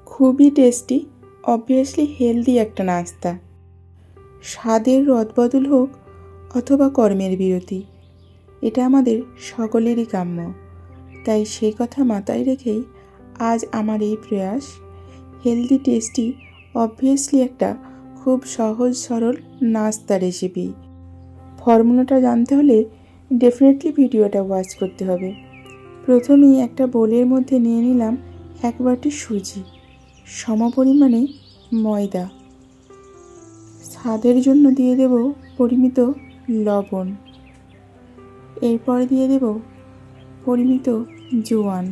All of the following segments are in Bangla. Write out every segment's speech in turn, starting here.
খুবই টেস্টি, অবভিয়াসলি হেলদি একটা নাস্তা। স্বাদের রদবদল হোক অথবা কর্মের বিরতি, এটা আমাদের সকলেরই কাম্য। তাই সেই কথা মাথায় রেখেই আজ আমার এই প্রয়াস। হেলদি টেস্টি অবভিয়াসলি একটা খুব সহজ সরল নাস্তা রেসিপি। ফর্মুলাটা জানতে হলে ডেফিনেটলি ভিডিওটা ওয়াচ করতে হবে। প্রথমেই একটা বোলের মধ্যে নিয়ে নিলাম 1 বাটি সুজি, সমপরিমাণে ময়দা, স্বাদের জন্য দিয়ে দেব পরিমিত লবণ, এরপর দিয়ে দেব পরিমিত জোয়ান,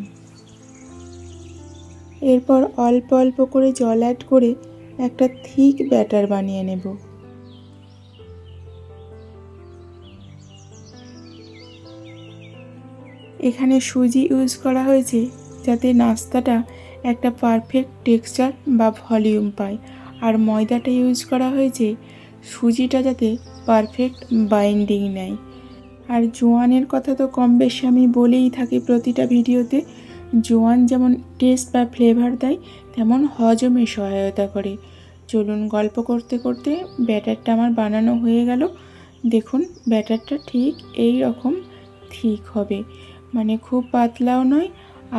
এরপর অল্প অল্প করে জল অ্যাড করে একটা থিক ব্যাটার বানিয়ে নেব। এখানে সুজি ইউজ করা হয়েছে যাতে নাস্তাটা একটা পারফেক্ট টেক্সচার বা ভলিউম পায়, আর ময়দাটা ইউজ করা হয়েছে সুজিটা যাতে পারফেক্ট বাইন্ডিং নেয়। আর জোয়ানের কথা তো কম বেশি আমি বলেই থাকি প্রতিটা ভিডিওতে। জোয়ান যেমন টেস্ট বা ফ্লেভার দেয়, তেমন হজমে সহায়তা করে। চলুন গল্প করতে করতে ব্যাটারটা আমার বানানো হয়ে গেল। দেখুন ব্যাটারটা ঠিক এই রকম ঠিক হবে, মানে খুব পাতলাও নয়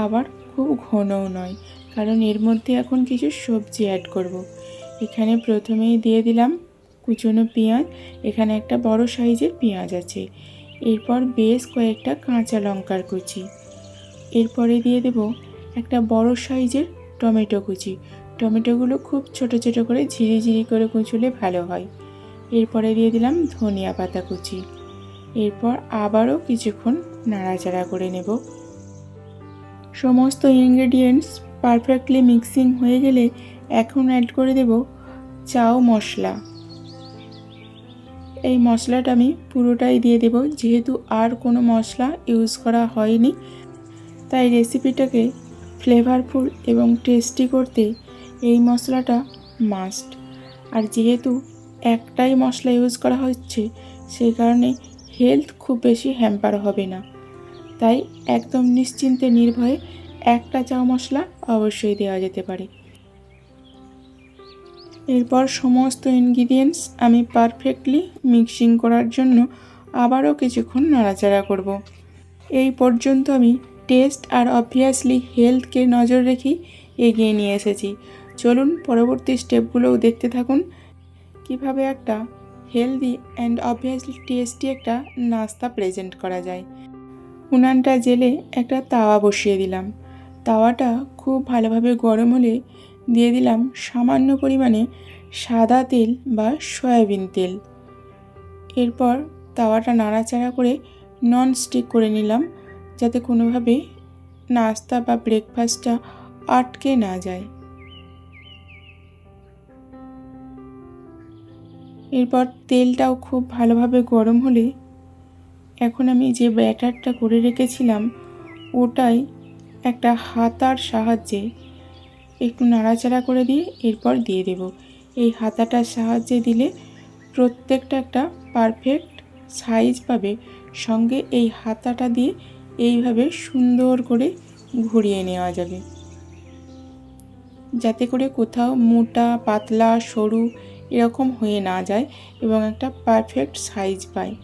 আবার খুব ঘনও নয়, কারণ এর মধ্যে এখন কিছু সবজি অ্যাড করব। এখানে প্রথমেই দিয়ে দিলাম কুচনো পেঁয়াজ, এখানে একটা বড় সাইজের পেঁয়াজ আছে। এরপর বেশ কয়েকটা কাঁচা লঙ্কার কুচি, এরপরে দিয়ে দেব একটা বড় সাইজের টমেটো কুচি। টমেটোগুলো খুব ছোট ছোট করে ঝিরিঝিরি করে কুচলে ভালো হয়। এরপরে দিয়ে দিলাম ধনিয়া পাতা কুচি। এরপর আবারও কিছুক্ষণ নাড়াচাড়া করে নেব। সমস্ত ইনগ্রেডিয়েন্টস পারফেক্টলি মিক্সিং হয়ে গেলে এখন অ্যাড করে দেব চাউ মশলা। এই মশলাটা আমি পুরোটাই দিয়ে দেব, যেহেতু আর কোনো মশলা ইউজ করা হয়নি, তাই রেসিপিটাকে ফ্লেভারফুল এবং টেস্টি করতে এই মশলাটা মাস্ট। আর যেহেতু একটাই মশলা ইউজ করা হচ্ছে, সেই কারণে হেলথ খুব বেশি হ্যাম্পার হবে না। তাই একদম নিশ্চিন্তে নির্ভয়ে একটা চাউ মশলা অবশ্যই দেওয়া যেতে পারে। এরপর সমস্ত ইনগ্রিডিয়েন্টস আমি পারফেক্টলি মিক্সিং করার জন্য আবারও কিছুক্ষণ নাড়াচাড়া করব। এই পর্যন্ত আমি টেস্ট আর অবভিয়াসলি হেলথকে নজর রেখেই এগিয়ে নিয়ে এসেছি। চলুন পরবর্তী স্টেপগুলোও দেখতে থাকুন, কিভাবে একটা হেলদি অ্যান্ড অবভিয়াসলি টেস্টি একটা নাস্তা প্রেজেন্ট করা যায়। উনানটা জেলে একটা তাওয়া বসিয়ে দিলাম। তাওয়াটা খুব ভালোভাবে গরম হলে দিয়ে দিলাম সামান্য পরিমাণে সাদা তেল বা সয়াবিন তেল। এরপর তাওয়াটা নাড়াচাড়া করে নন স্টিক করে নিলাম, যাতে কোনোভাবে নাস্তা বা ব্রেকফাস্টটা আটকে না যায়। এরপর তেলটাও খুব ভালোভাবে গরম হলে এখন আমি যে ব্যাটারটা করে রেখেছিলাম ওটাই একটা হাতার সাহায্যে একটু নাড়াচাড়া করে দিয়ে এরপর দিয়ে দেব। এই হাতাটার সাহায্যে দিলে প্রত্যেকটা একটা পারফেক্ট সাইজ পাবে। সঙ্গে এই হাতাটা দিয়ে এইভাবে সুন্দর করে ঘুরিয়ে নেওয়া যাবে, যাতে করে কোথাও মোটা পাতলা সরু এরকম হয়ে না যায় এবং একটা পারফেক্ট সাইজ পায়।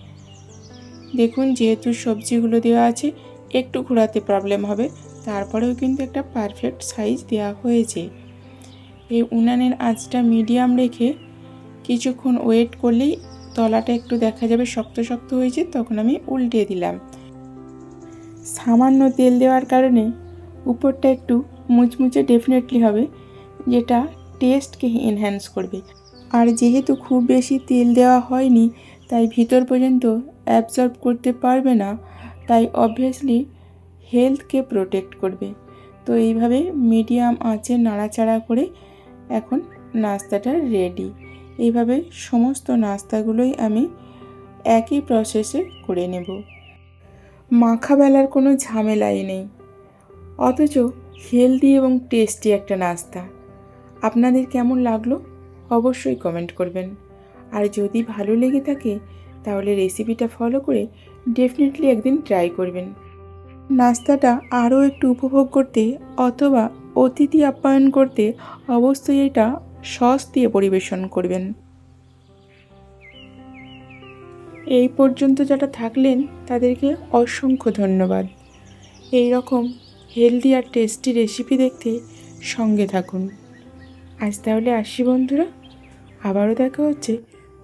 দেখুন যেহেতু সবজিগুলো দেওয়া আছে একটু ঘোরাতে প্রবলেম হবে, তারপরেও কিন্তু একটা পারফেক্ট সাইজ দেওয়া হয়েছে। এই উনানের আঁচটা মিডিয়াম রেখে কিছুক্ষণ ওয়েট করলেই তলাটা একটু দেখা যাবে শক্ত শক্ত হয়েছে, তখন আমি উল্টে দিলাম। সামান্য তেল দেওয়ার কারণে উপরটা একটু মুচমুচে ডেফিনেটলি হবে, যেটা টেস্টকে এনহ্যান্স করবে। আর যেহেতু খুব বেশি তেল দেওয়া হয়নি, তাই ভিতর পর্যন্ত অ্যাবজর্ব করতে পারবে না, তাই অবভিয়াসলি হেলথকে প্রোটেক্ট করবে। তো এইভাবে মিডিয়াম আঁচে নাড়াচাড়া করে এখন নাস্তাটা রেডি। এইভাবে সমস্ত নাস্তাগুলোই আমি একই প্রসেসে করে নেব। মাখা বেলার কোনো ঝামেলাই নেই, অথচ হেলদি এবং টেস্টি একটা নাস্তা। আপনাদের কেমন লাগলো অবশ্যই কমেন্ট করবেন। আর যদি ভালো লেগে থাকে তাহলে রেসিপিটা ফলো করে ডেফিনেটলি একদিন ট্রাই করবেন। নাস্তাটা আরও একটু উপভোগ করতে অথবা অতিথি আপ্যায়ন করতে অবশ্যই এটা সস দিয়ে পরিবেশন করবেন। এই পর্যন্ত যারা থাকলেন তাদেরকে অসংখ্য ধন্যবাদ। এই রকম হেলদি আর টেস্টি রেসিপি দেখতে সঙ্গে থাকুন। আজ তাহলে আসি বন্ধুরা, আবারও দেখা হচ্ছে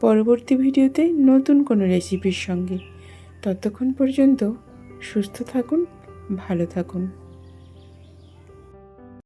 পরবর্তী ভিডিওতে নতুন কোনো রেসিপির সঙ্গে। ততক্ষণ পর্যন্ত সুস্থ থাকুন, ভালো থাকুন।